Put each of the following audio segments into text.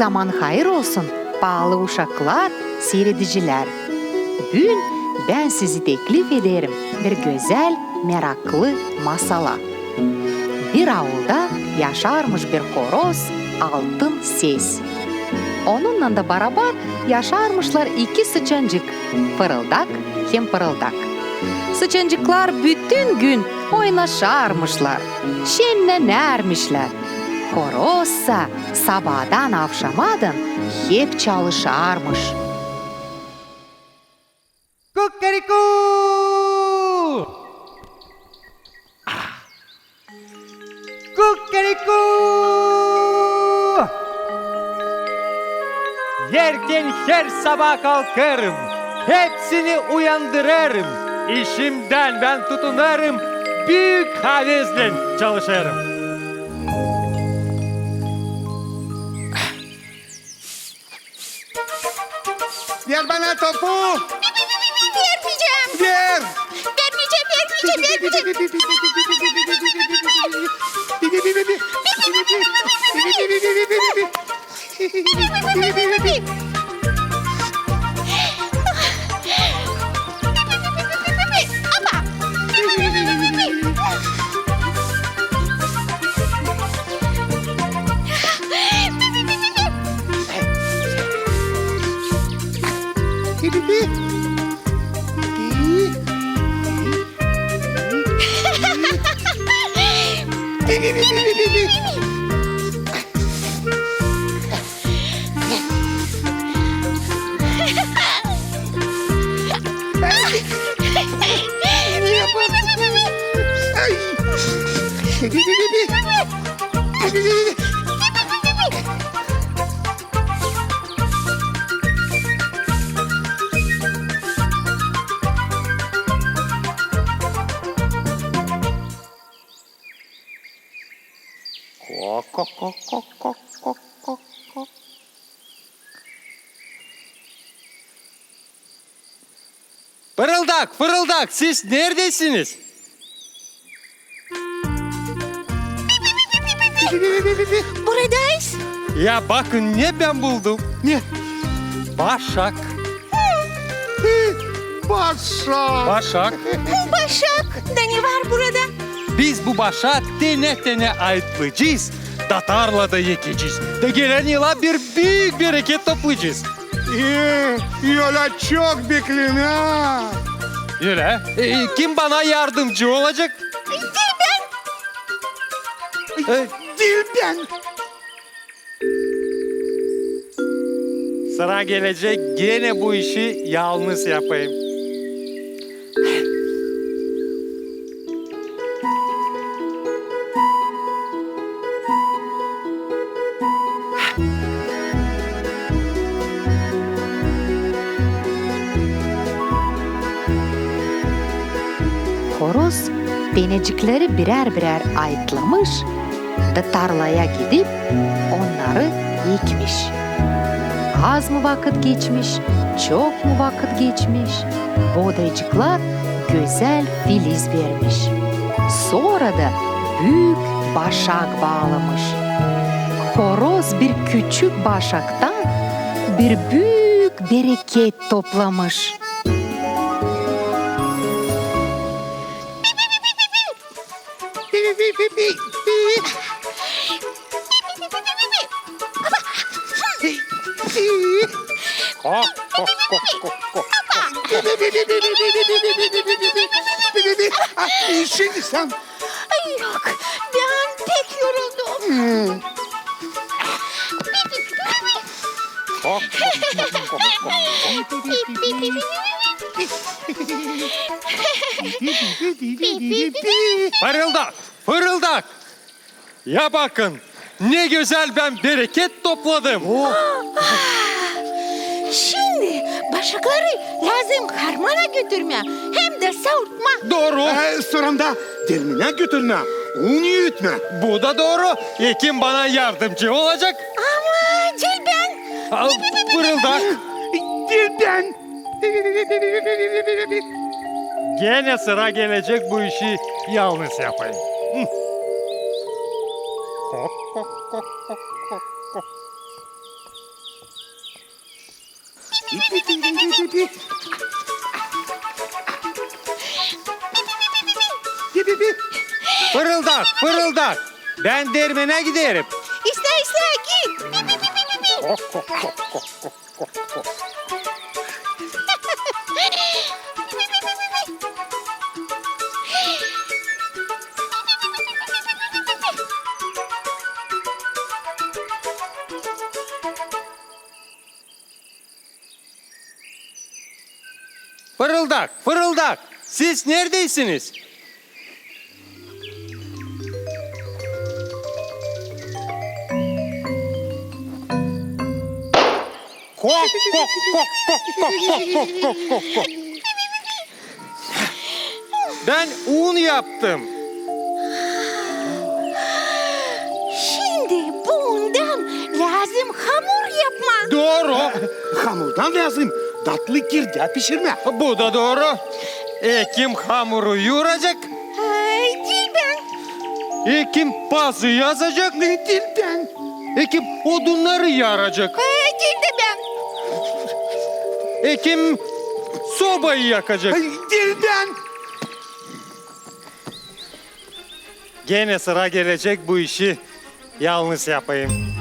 zaman hayır olsun, pahalı uşaklar, seyrediciler. Bugün ben sizi teklif ederim bir güzel, meraklı masala. Bir avulda yaşarmış bir horoz, altın ses. Onunla da beraber yaşarmışlar iki sıçancık, fırıldak hem pırıldak. Sıçancıklar bütün gün oynaşarmışlar, şenlenermişler. Horozsa sabahdan akşamadan hep çalışarmış. Kukariku! Kukariku! Yerken her sabah kalkarım, hepsini uyandırırım. İşimden ben tutunarım, büyük havesle çalışırım. Ver bana topu. Vermeyeceğim. Ver. Vermeyeceğim. Fırıldak, fırıldak, siz neredesiniz? Buradayız. Ya bakın ne ben buldum. Ne? Başak. Başak. Başak. Başak. Da ne var burada? Biz bu başa tene ayıtlayacağız. Da tarlada yekeceğiz. Da gelen yıla bir büyük bereket toplayacağız. Yola çok bekleyin ha. Öyle. Kim bana yardımcı olacak? Değil ben. Sıra gelecek, gene bu işi yalnız yapayım. Horoz denecikleri birer birer ayıtlamış da tarlaya gidip onları yıkmış. Az mı vakit geçmiş, çok mu vakit geçmiş, buğdaycıklar güzel filiz vermiş. Sonra da büyük başak bağlamış. Horoz bir küçük başaktan bir büyük bereket toplamış. Şimdi sen. Ay yok. Ben pek yoruldum. Fırıldak, fırıldak. Ya bakın, ne güzel ben bereket topladım. Şimdi başakları lazım harmana götürme. Hem de savurtma. Doğru. Sonra da dermine götürme. Onu yutma. Bu da doğru. Kim bana yardımcı olacak? Ama değil ben. Fırıldak. Değil ben. Gene sıra gelecek bu işi yalnız yapayım. Fırıldak, fırıldak. Ben dermene giderim. İste git. Fırıldak, fırıldak. Siz neredesiniz? Kok, kok, kok, kok, kok, kok, kok, kok, kok. Ben un yaptım. Şimdi bundan lazım hamur yapma. Doğru. Hamurdan lazım. Tatlı girde pişirme. Bu da doğru. Kim hamuru yoğuracak? Değil ben. Kim pazı yazacak? Ne değil ben? Kim odunları yaracak? Değil de ben. Kim sobayı yakacak? Değil ben. Gene sıra gelecek bu işi yalnız yapayım.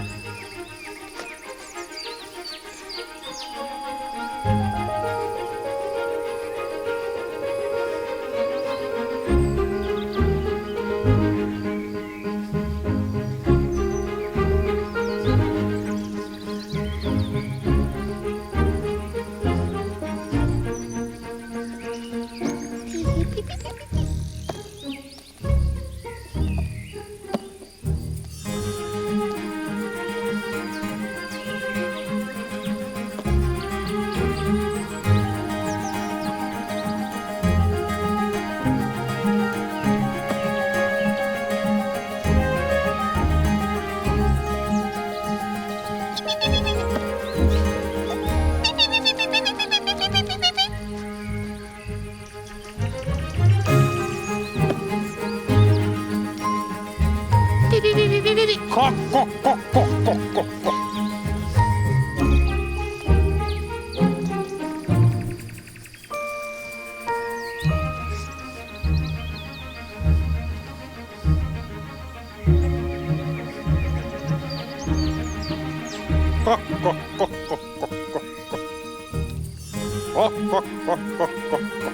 Kok, kok, kok, kok, kok, kok, kok. Kok, kok, kok, kok, kok, kok, kok. Kok, kok, kok, kok, kok, kok.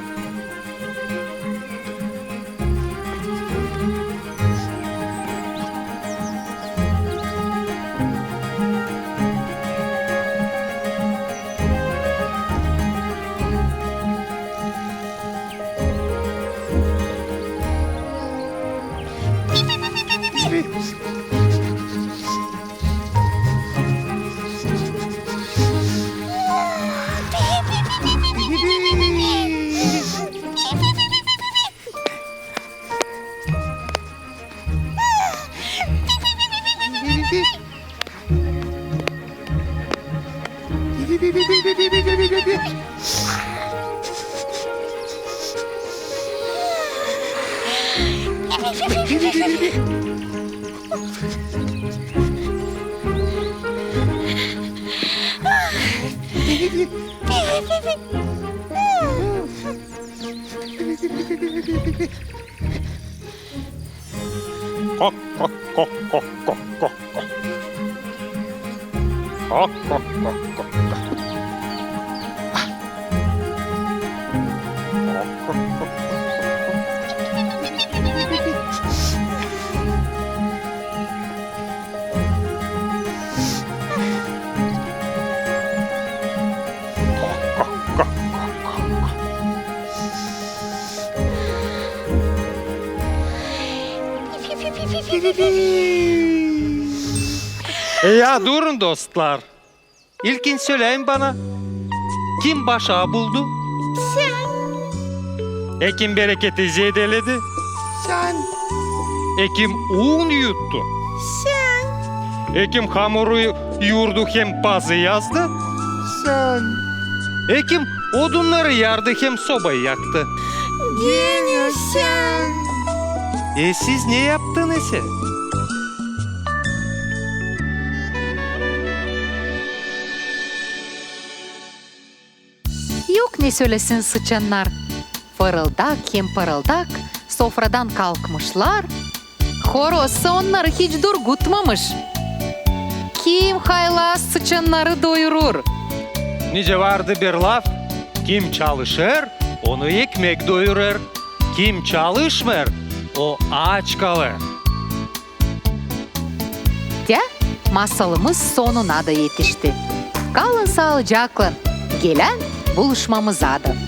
Kok, kok, kok, kok, kok, kok, kok. Kok, kok, kok, kok, kok. Kok, kok, kok, kok, kok. Ya durun dostlar. İlkin söyleyin bana. Kim başağı buldu? Sen. Kim bereketi zedeledi? Sen. Kim un yuttu? Sen. Kim hamuru yoğurdu hem pazı yazdı? Sen. Kim odunları yardı hem sobayı yaktı? Yine sen. Siz ne yaptınız? ne söylesin sıçanlar? Fırıldak pırıldak sofradan kalkmışlar. Horoz onları hiç durgutmamış. Kim haylaz sıçanları doyurur? Nice vardı bir laf. Kim çalışır, onu ekmek doyurur. Kim çalışmır, o aç kalır. De, masalımız sonuna da yetişti. Kalın sağlıcakla. Gelen buluşmamıza da.